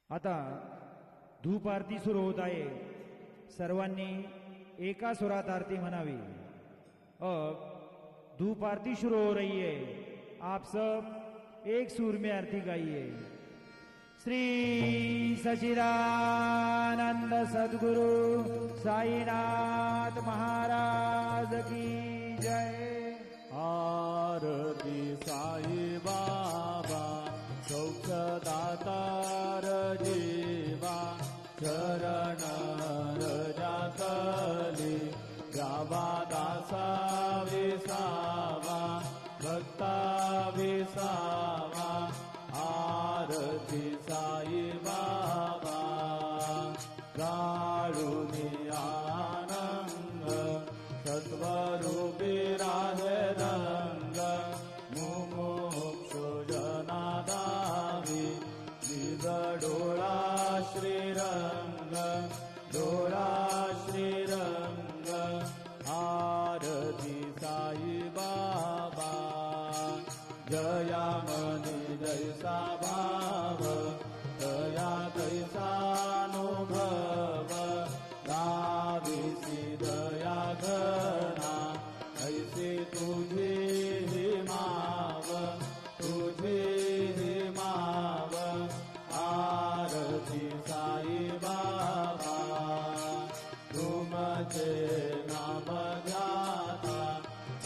आता धूप आरती सुरू होत आहे. सर्वांनी एका सुरात आरती म्हणावी. अब धूप आरती शुरू हो रही है. आप सब एक सुर में आरती गाइए. श्री सच्चिदानंद सद्गुरु साईनाथ महाराज की जय. आरती साई बाबा सौख्यदातार जीवा चरण रजातली गावा दासा विसावा भक्ता विसावा. आरती साई बाबा गाळुनी आनंद सत्वरूपी राहे रंग मुमुक्षु जनादावी निज डोळा श्रीरंग डोळा श्रीरंग. आरती साई बाबा जया मनी जैसा भाव दया तैसानुभव दाविसी दया घना ऐसी तुझी ही माव तुझी ही माव. आरती साई बाबा तुमचे नाम घ्याता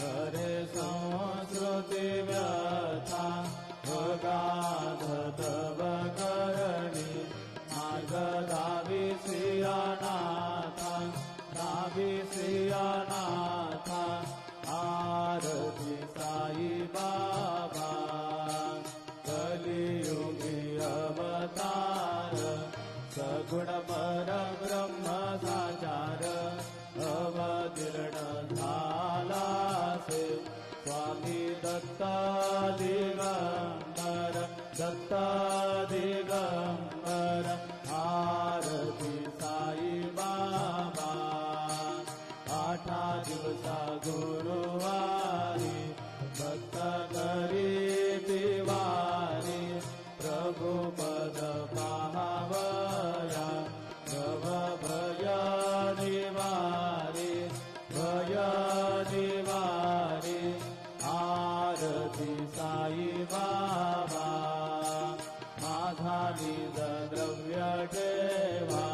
करे संस्कृती व्यथा अगाध तव करणी मार्ग दावी सियानाथा दावी सियानाथा. आरती साई बाबा कलियुगी अवतार सगुण परब्रह्म साचार अवतीर्ण झालासे स्वामी दत्ता दिगंबर दत्ता दिगंबर. आरती साई बाबा आठा दिवसा गुरुवारी भक्त करी दिवारी प्रभु पद पाहावया भव भय निवारी भय निवारी. आरती साई बाबा माझा निज द्रव्य ठेवा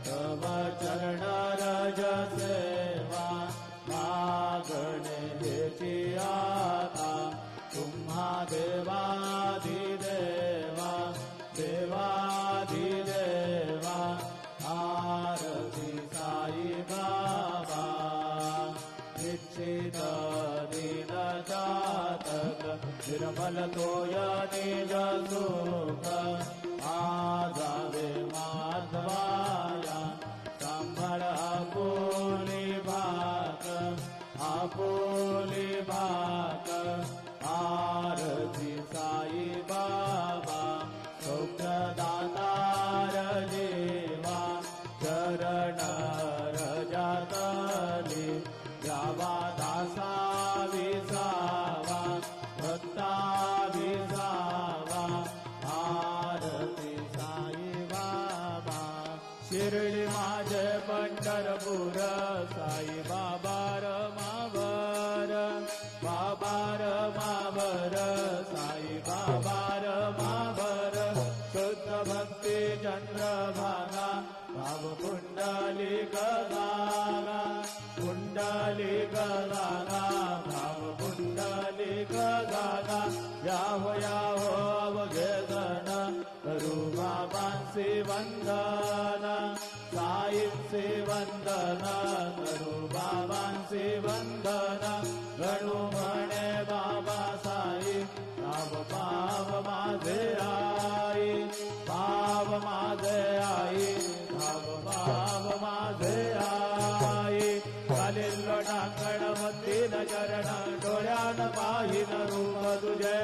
तव चरण रज सेवा मागणे हेची आता तुम्हा देवाधिदेवा देवाधिदेवा. आरती साई बाबा निश्चित दीन जातक निर्मल तोय निज सुख आजावे माधवाया सांभाळ आपुली भाक आपुली भाक. आरती साई बाबा सौख्यदातार जीवा चरण रजातली गावा दासा विसावा भक्ता विसावा. आरती साई बाबा शिर्डी माझे पंढरपूर साई बाबा रमावर बाबा रमावर साई बाबा रमावर. शुद्ध भक्ती चंद्रभागा भाव पुंडलिक गागा पुंडलिक गागा भाव पुंडलिक गागा. याहो याहो अवघेदन करू बाबांसी वंदन साईंसी वंदन करू बाबांसी वंदन. गणू म्हणे बाबा साई पाव पाव माझे आई पाव माझे आई पाव पाव माझे आई. खालील लोटांगण मंदिर चरण डोळ्यान पाहिन रूप तुझे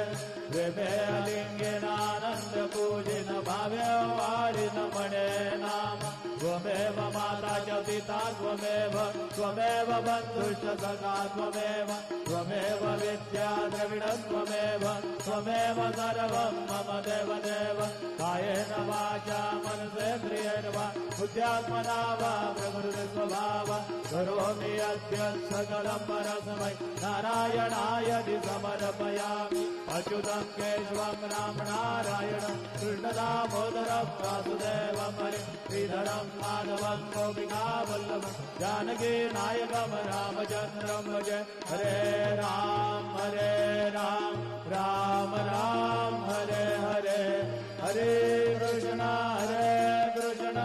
प्रेमे लिंगेन आनंद पूजिन भाव्य वाढीन म्हणे नाम त्वमेव माता च पिता त्वमेव त्वमेव बन्धुश्च सखा त्वमेव त्वमेव विद्या द्रविणं त्वमेव त्वमेव सर्वं मम देवदेव कायेन वाचा मनसेन्द्रियेण वा बुद्ध्यात्मना वा प्रकृति स्वभाव करोमि अद्य सकलं परस्मै नारायणाय समर्पयामि अच्युतं केशवं राम नारायणं कृष्णदामोदरं वासुदेवं हरिं श्रीधरं माधवं गोपिकावल्लभं जानकी नायकं रामचन्द्रं भजे हरे राम राम राम हरे हरे हरे कृष्ण कृष्ण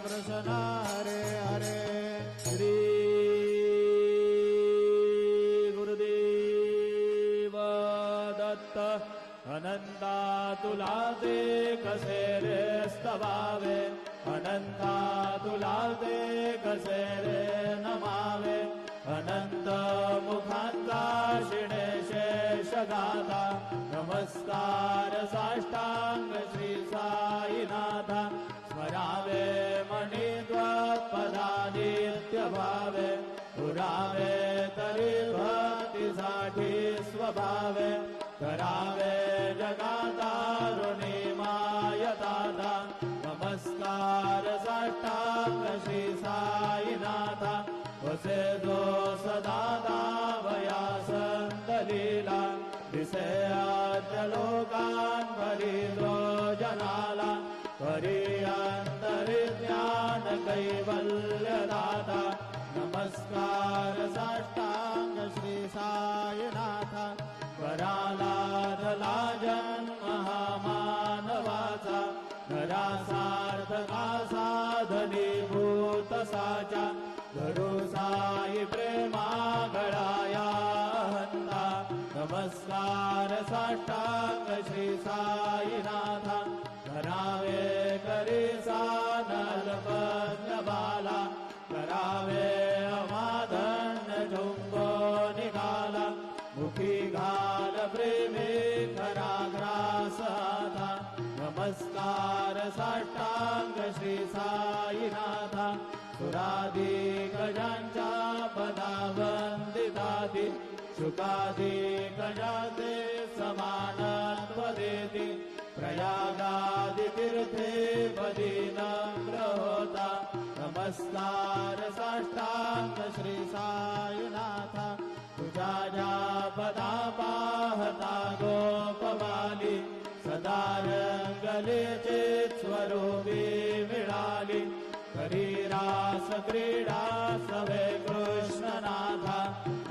कृष्ण हरे हरे श्री गुरुदेव दत्त अनंता तुला ते कसे रे स्तवावे अनंता तुला ते कसे रे नमावे अनंत मुखांता शिणे शेषगाथा नमस्कार साष्टांग श्री साईनाथा स्मरावे मणिद्वत्पदा नित्य भावे पुरावे तरी भक्तीसाठी स्वभावे करावे जगातारुणी मायदाता नमस्कार साष्टांग श्री साईनाथा वसे जो सदादा वया संतलीला दिसे आद्य लोकान परिद्रो जनाला करी अंतर्ज्ञान कैवल्य दाता नमस्कार साष्टांग श्री साईनाथा कराला धला जन्म हा मानवाचा नरासार्थका साधनीभूत साचा धरू साई प्रेमा गळाया हंता नमस्कार साष्टांग श्री साईनाथा करावे करी सानलपज्ञ बाला करावे अमाधन्य झुंबो निघाला मुखी घाल प्रेमे खरा ग्रास आता नमस्कार साष्टांग श्री साईनाथा सुरादी गजांच्या पदा वंदितादी शुकादी गजाते समानत्व देती प्रयागादि तीर्थे पदी नम्र होता नमस्कार साष्टांग श्री साईनाथा तुझ्या ज्या पदा पाहता गोपबाली सदा रंगले चेत स्वरूपी मिळाली करी रास क्रीडा सवे कृष्णनाथा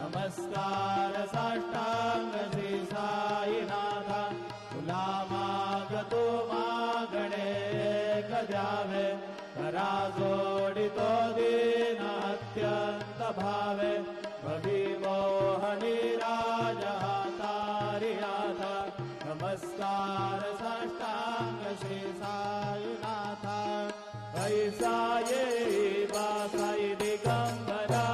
नमस्कार साष्टांग श्री साईनाथा तुला मागतो मागणे द्यावे करा जोडितो दीन अत्यंत भावे भविमोहनी राजहातारियाथा नमस्कार साष्टांग श्री साईनाथा ऐसा ये साई दिगंबरा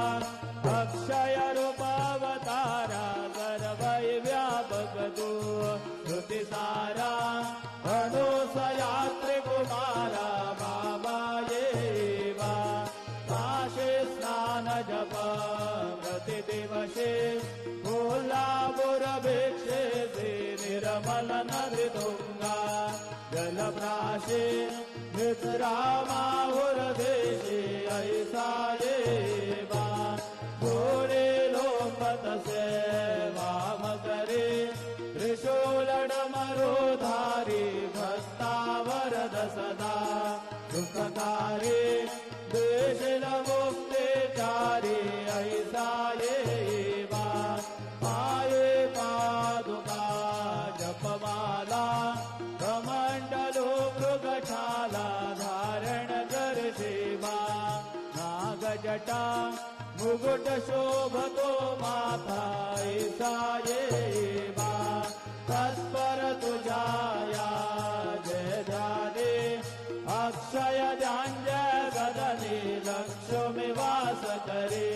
अक्षय रूपावतारा सर्वै व्यापक तू श्रुति सारा अनुसयात्रि कुमारा बाबा ये काशे स्नान जप प्रतिदिवसे कोल्हापुरभिक्षे निर्मल नदी तुंगा जलप्राशे मित्रामाहुरदेशे ऐसा ये घोडे लोंबत सेवाम करे त्रिशूलडमरुधारी भक्तावरद सदा दुःखकारी देशिल मुक्तिचारी ऐसा ये पाये पादुका जपमाला कमंडलो मृगशाला धारण कर सेवा नागजटा मुकुट शोभतो माथा ऐसा ये तत्पर तुझाया जय जाने अक्षय जांजय गदने लक्ष्मी वास करे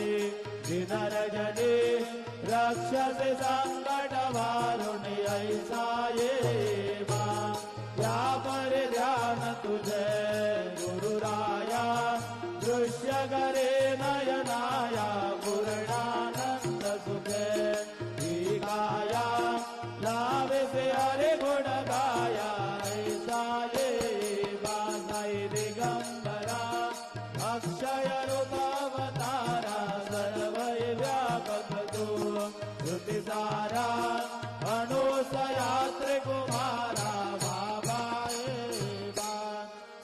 दिनरजने रक्षसे संकट वारुणी ऐसा ये या पर ध्यान तुझे गुरुराया सयात्रिकुमारा भावायेवा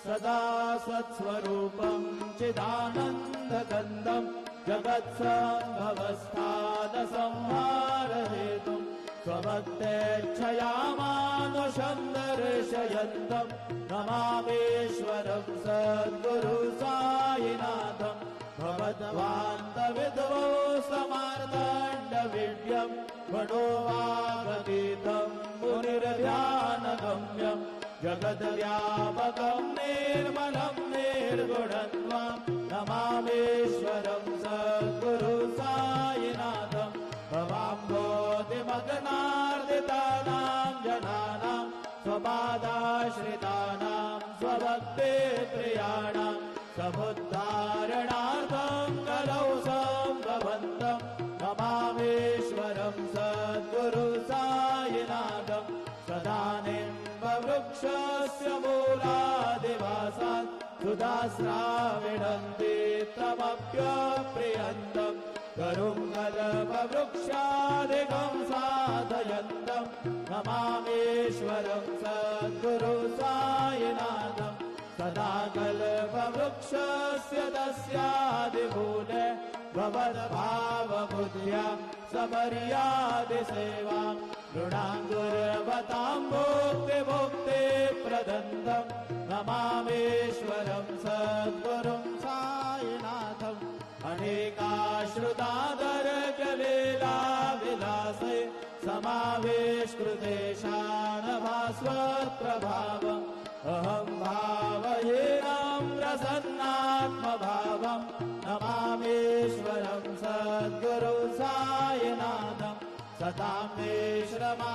सदा सत्स्वरूपं चिदानन्दगन्धं जगत्सम्भवस्थानसंहारहेतुं स्वभक्तेच्छया मानुषं दर्शयन्तं नमामीश्वरं सद्गुरु साईनाथं भवद्वान्तविद्वो समार्तण्डविड्यं मनोवागीतं मुनिर्ध्यानगम्यं जगद्व्यापकं निर्मलं निर्गुणत्वं नमामीश्वरं सद्गुरु साईनाथं भवाम्भोधिमग्नार्दितानां जनानां स्वपादाश्रितानां स्वभक्तिप्रियाणां समुद्धारणार्थं कलौ सम्भवन्तं नमामीश्वरं सद्गुरु साईनाथं सदा निम्बवृक्षस्य मूलादिवासात् सुधास्राविणन्ति तमप्यप्रियन्तं करुङ्गलपवृक्षादिकं साधयन्तं नमामीश्वरं सद्गुरु साईनाथं सदा कल्पवृक्षस्य तस्यादिमूले भवद्भावबुद्ध्या समर्यादिसेवां नृणाङ्गुर्वतां भुक्तिमुक्तिप्रदन्तं नमामीश्वरं सद्गुरुं साईनाथम् अनेकाश्रुतादरजलीलाविलासे समावेशकृतेशानभास्वत्प्रभावम् अहं भावहीनं प्रसन्नात्मभावं नमामीश्वरं सद्गुरु साईनाथं सदा मे श्रमाराममेवाभिरामं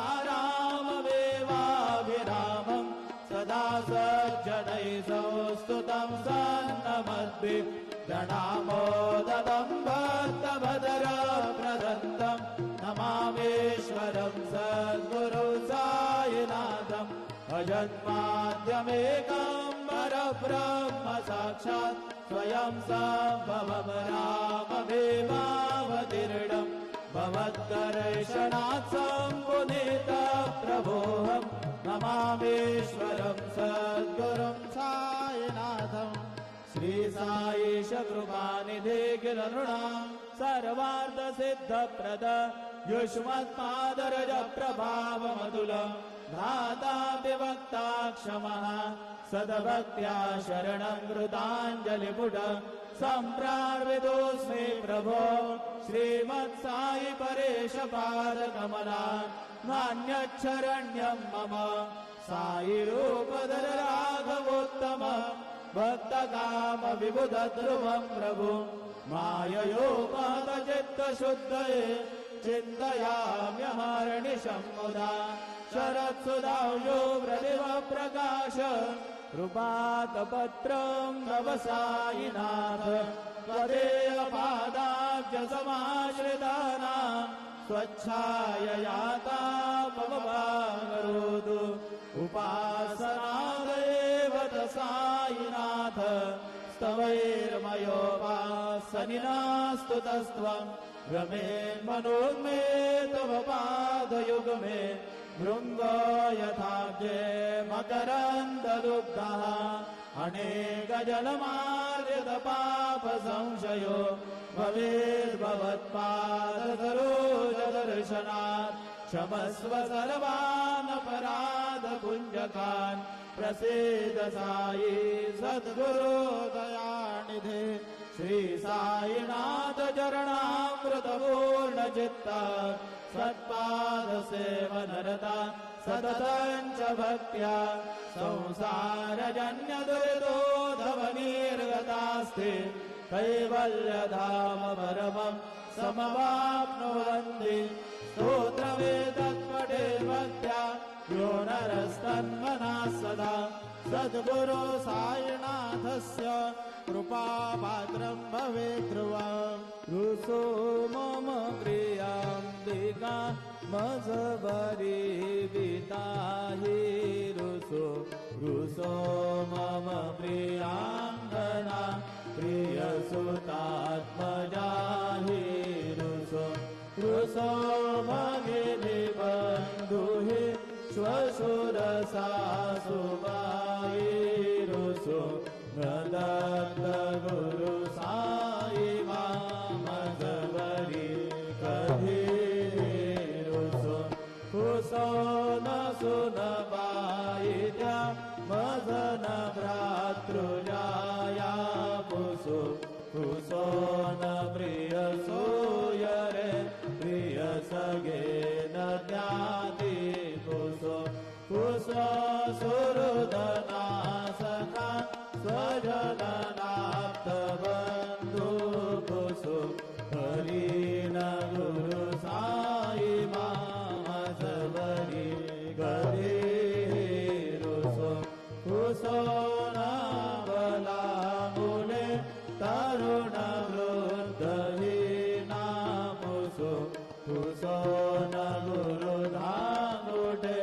सदा सज्जनैः संस्तुतं सन्नमद्भिः प्रणामोदतं भक्तभद्रप्रदत्तं नमामीश्वरं सद्गुरु साईनाथम् अजन्माद्यमेकं परब्रह्म साक्षात् स्वयं सम्भवं राममेवावतीर्णं भवद्दर्शनात् सम्पुनीतप्रभोऽहं नमामीश्वरं सद्गुरुं साईनाथम् श्री साईश कृपानिधे किल नृणां सर्वार्थसिद्धप्रद युष्मत्पादरज प्रभावमतुलं धाता विभक्ता क्षमः सद्भक्त्या शरणं कृताञ्जलिपुट सम्प्रार्वितोऽस्मि प्रभो श्रीमत्साई परेश पादकमला नान्यच्छरण्यं मम साई रूपधर राघवोत्तम भक्तकाम विबुधध्रुवं प्रभु माययोपहतचित्तशुद्धये चिन्तयाम्यहर्निशं मुदा शरत्सुधांशो प्रतिभ प्रकाश कृपातपत्रं तव साईनाथ त्वदेयपादाब्जसमाश्रितानां स्वच्छाययाता मम भागरोतु उपासनादेव साईनाथ स्तवैर्मयोपासनिनास्तुतस्त्वं रमेन्मनोन्मे तव पादयुग्मे भृङ्गो यथाब्जे मकरन्ददुग्धः अनेकजलमार्यतपापसंशयो भवेद्भवत्पादसरोजदर्शनात् क्षमस्व सर्वानपराधपुञ्जकान् प्रसीद साई सद्गुरो दयानिधे श्री साईनाथ चरणामृतपूर्णचित्ता सत्पादसेवनरता सततं च भक्त्या संसारजन्यदुरितोधवनिर्गतास्ते कैवल्यधाम परमं समवाप्नुवन्ति स्तोत्रवेदत्पठेद्भक्त्या यो नरस्तन्मनः सदा सद्गुरो साईनाथस्य कृपापात्रं भवेत् ध्रुवम् रुसो मम प्रियाम्बिका मजबरी विताहि रुसो मम प्रियाङ्गना प्रियसुतात्मजाहि रुसो भगिनी बन्धुहि स्वशुरसा सुबाईरुसो दत्त गुरु साई मामजवरी कधीरुसो खुसो न सुनबाई त्या मजन भ्रातृजाया पुसो खुसो न प्रिय सोयरे प्रिय सगे न ज्ञाती पुसो खुसो सुहृदना सखा स्वजनाप्त बंधु पुसो हरी न गुरु साई मामजवरी गरीरुसो खुसो न बला मुले तरुण वृद्धहीना पुसो खुसो न गुरु धांगुटे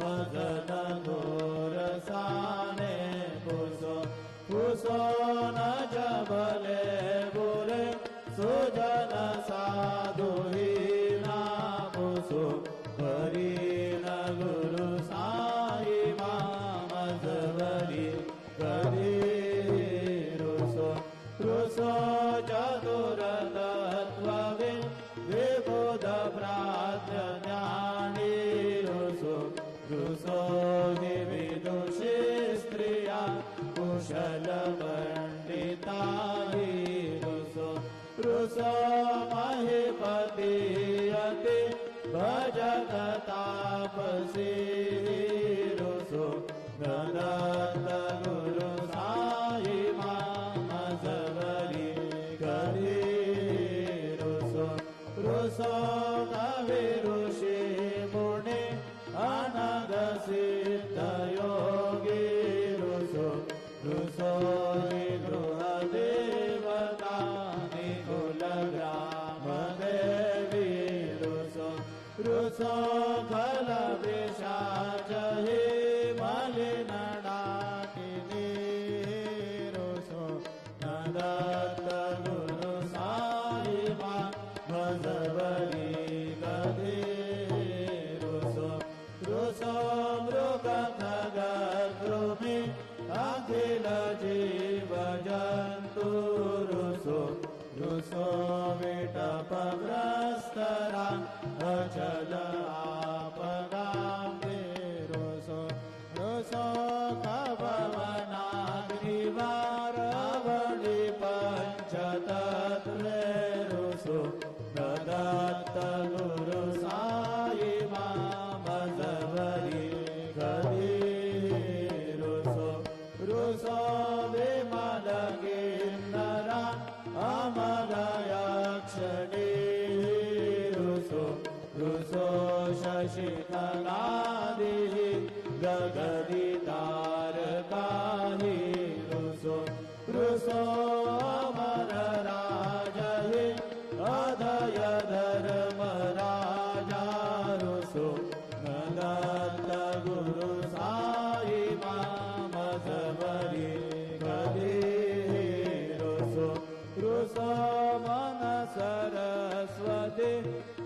मजन घोरसाने पुसो खुसो न जबले बुरे सुजन साधुहीना पुसो हरी न गुरु साई मामजवरी गरीरुसो रुसो चतुरतत्त्ववे विबुध प्राज्ञ ज्ञानी रुसो रुसो विविदुषी स्त्रिया कुशल पंडिता रुसो रुसो महीपति अति भजत तापसी रुसो दत्त गुरु साई मामजवरी गरीरुसो रुसो कवि ऋषि मुनि अनग सिद्ध योगी रुसो रुसो गृह देवता निकुल ग्राम देवी रुसो रुसो फल विशाच हे मलिन डाकिनी रुसो दत्त गुरु साई मामजवरी गरीरुसो रुसो मृग खग द्रुमि अखिल जीव जन्तु रुसो रुसो विटपग्रस्तरा अचल आपगामे रुसो रुसो कपवनाग्निवारवणि पंचतत्त्वे रुसो दत्त गुरु साई मामजवरी गरीरुसो रुसो विमल किन्नरा अमगयक्षणी रुसो रुसो शशिखलादिः गगदितारकाहि रुसो रुसो अमर राजहि अधय धर्मराजा रुसो दत्त गुरु साई मामजवरी गरीरुसो रुसो मन सरस्वती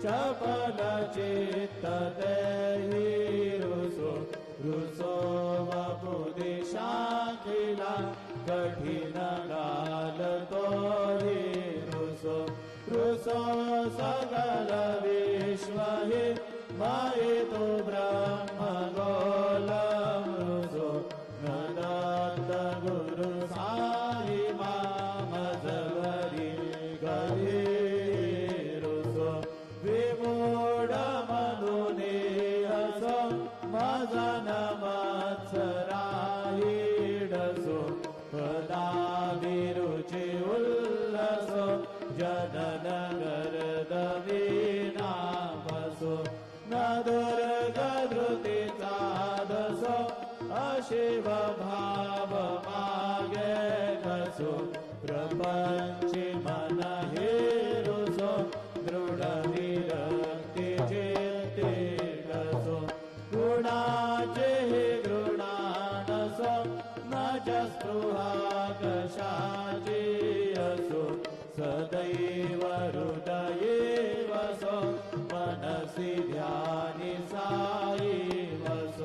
चपल चित्त देहि रुसो रुसो वपुदिशाखिला कठिन काल तोहि रुसो रुसो सकल विश्व हि मायितु ब्रह्म गोलम रुसो दत्त गुरु साई मामजवरी गरीरुसो विमूढ मधुनेहसो मजन मत्सराहिडसो पदाभिरुचि उल्लसो जनन गर्दवीनामसो न दुर्गधृति साधसो अशिव भाव मागे घसो प्रपंचि मन हेरुसो दृढ विरक्ति चेते घसो गुणाचे गृणानसो न च स्पृहा कशाची असो सदैव हृदये वसो मनसि ध्यानि साई वसो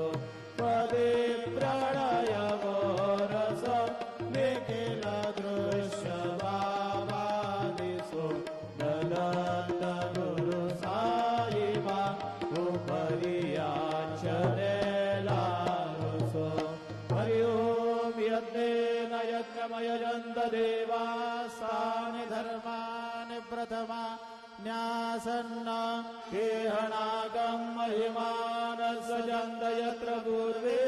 लालसो हरि ओम यज्ञेन यज्ञमयजन्त देवास्तानि धर्माणि प्रथमा न्यासन्न केहनाकं महिमानः सजन्त यत्र पूर्वे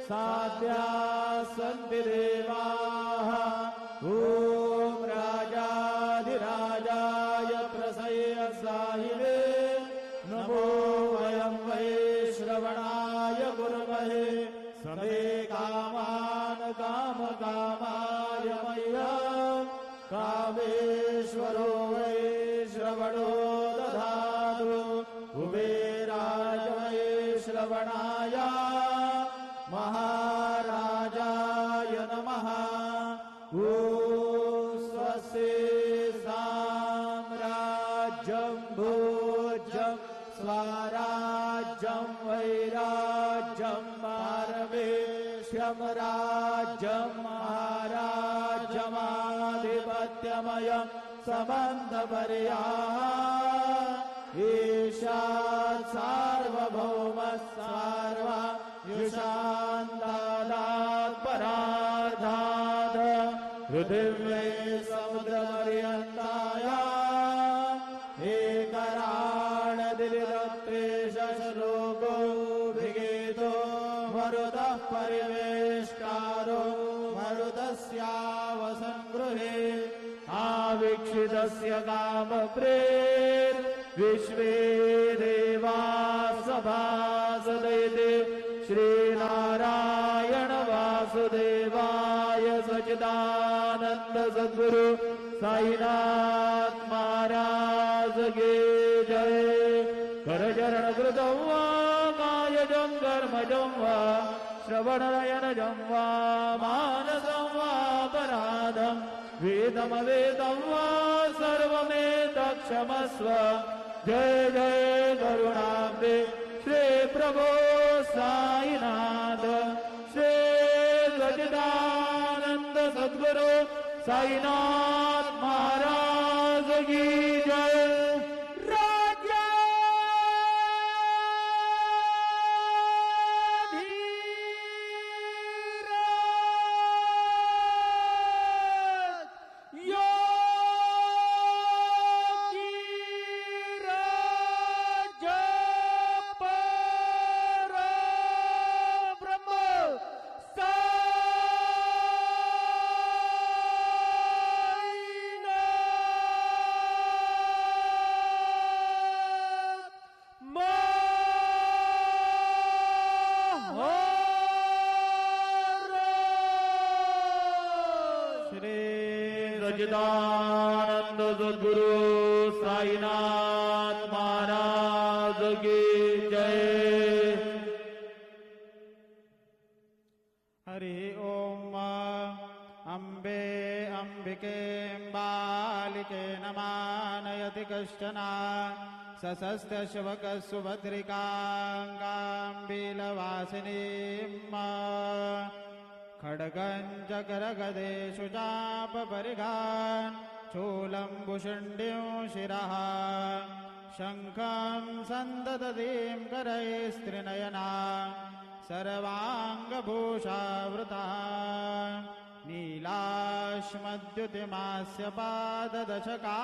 साध्याः सन्ति देवाः ॐ राजाधिराजाय प्रसय्यसाहिने नमो वयं वै श्रवणाय कुर्महे समे कामान् कामकामाय मह्यं कामेश्वरो वै श्रवणो दधातु कुबेराय वै श्रवणाय महाराजाय नमः ॐ स्वस्ति साम्राज्यं भोज्यं स्वराज्यं वैराज्यं पारमेष्यं राज्यं महाराज्यमाधिपत्यमयं समन्तपर्याः ईशात् सार्वभौमः सार्वयुषान्तादात् परार्धात् पृथिव्यै समुद्रपर्यन्ताया एकराणदिरिदत्तेशलोको विगीतो मरुतः परिवेष्टारो मरुतस्यावसङ्गृहे आवीक्षितस्य कामप्रेर विश्वे देवाः सभासदैते श्रीनारायण वासुदेवाय सच्चिदानन्द सद्गुरु साईनाथ महाराज की जय। करचरण कृतं वा कायजं कर्मजं वा श्रवणनयनजं वा मानसं वा पराधं वेदमवेदं वा सर्वमेतत्क्षमस्व। जय जय करुणाब्धे श्री प्रभो साईनाथ श्री सच्चिदानंद सद्गुरु साईनाथ महाराज की जय। सच्चिदानंद सद्गुरु साईनाथ महाराज की जय। हरि ओम अम्बे अम्बिके बालिके नमानयति कश्चन सशस्त्रशवक सुभद्रिकाङ्गाम्बीलवासिनीम् खड्गं चक्रगदेषु चापपरिघान् चूलं भुषुण्डिं शिरः शङ्खं सन्ददतीं करैस्त्रिनयना सर्वाङ्गभूषावृता नीलाश्मद्युतिमास्य पाददशका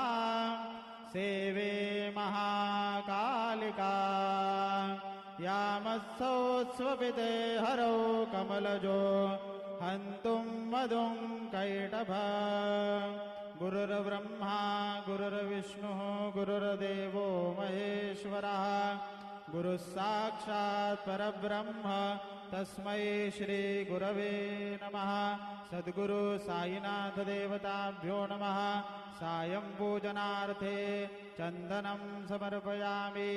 सेवे महाकालिका यामत्सोत्स्वपिते हरौ कमलजो हन्तुं मधुं कैटभ गुरुर्ब्रह्मा गुरुर्विष्णुः गुरुर्देवो महेश्वरः गुरुः साक्षात् परब्रह्म तस्मै श्री गुरवे नमः। सद्गुरु साईनाथ देवताभ्यो नमः। सायं पूजनार्थे चन्दनं समर्पयामि।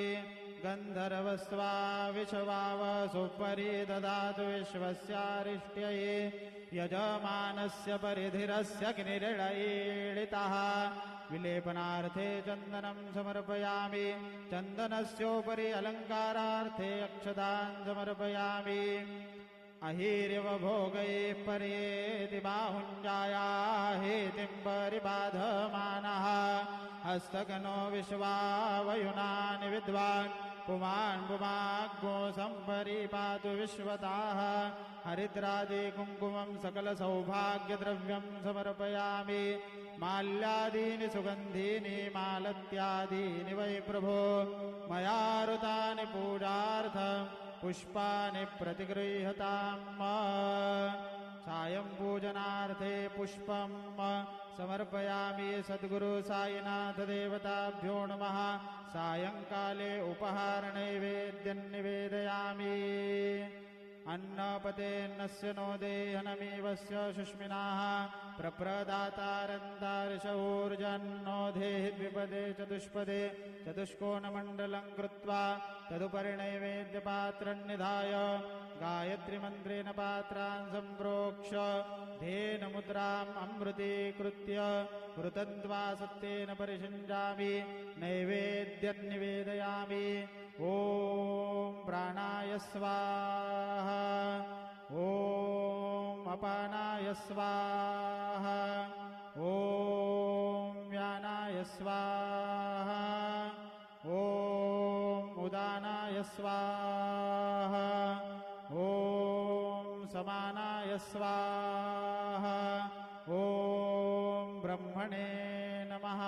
गन्धर्वस्वा विश्वाव सुपरि ददातु विश्वस्यारिष्ट्यै यजमानस्य परिधिरस्य अग्निर्णयीडितः। विलेपनार्थे चन्दनं समर्पयामि। चन्दनस्योपरि अलङ्कारार्थे अक्षतान् समर्पयामि। अहीर्यवभोगैः पर्येति बाहुञ्जायाः हेतिं परिबाधमानः हस्तकनो विश्वावयुनानि विद्वान् पुमान् पुमाग्गो सम्परिपातु विश्वताः हरिद्रादि कुङ्कुमं सकलसौभाग्यद्रव्यं समर्पयामि माल्यादीनि सुगन्धीनि मालत्यादीनि वै प्रभो मया ऋतानि पूजार्थ पुष्पाणि प्रतिगृह्यताम् सायं पूजनार्थे पुष्पं समर्पयामि सद्गुरु साईनाथ देवताभ्यो नमः सायंकाले उपहारनैवेद्यं निवेदयामि अन्नपतेन्नस्य नो देहनमेवस्य सुष्मिनाः प्रप्रदातारन्तार्षऊर्जन्नो देहि द्विपदे चतुष्पदे चतुष्कोणमण्डलं कृत्वा तदुपरि नैवेद्यपात्रं निधाय गायत्रीमन्त्रेण पात्रान् सम्प्रोक्ष्य धेनुमुद्राम् अमृतीकृत्य वृतन्त्वा सत्येन परिषिञ्जामि नैवेद्यं निवेदयामि ॐ प्राणाय स्वाहा ॐ अपानाय स्वाहा ॐ व्यानाय स्वाहा ॐ उदानाय स्वाहा ॐ समानाय स्वाहा ॐ ब्रह्मणे नमः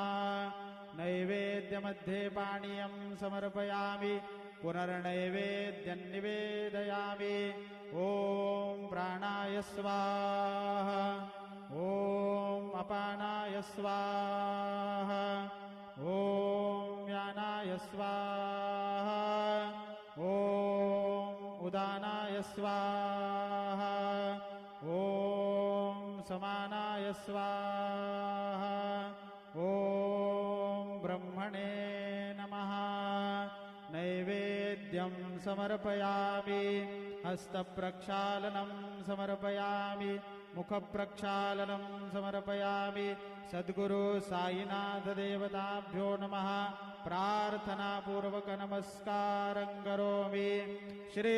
नैवेद्यमध्ये पानीयं समर्पयामि पुनर्नैवेद्यं निवेदयामि ॐ प्राणाय स्वाहा ॐ अपानाय स्वाहा ॐ व्यानाय स्वाहा ॐ उदानाय स्वाहा ॐ समानाय स्वाहा ॐ ब्रह्मणे नमः नैवेद्यं समर्पयामि हस्तप्रक्षालनं समर्पयामि मुखप्रक्षालनं समर्पयामि सद्गुरु साईनाथ देवताभ्यो नमः प्रार्थनापूर्वक नमस्कारं करोमि श्री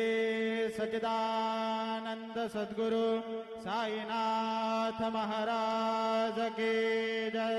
सच्चिदानंद सद्गुरु साईनाथ महाराज की जय।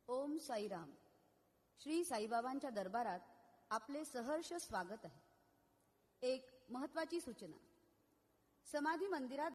ओम साईराम. श्री साईबाबांच्या दरबारात आपले सहर्ष स्वागत आहे. एक महत्वाची सूचना. समाधी मंदिरात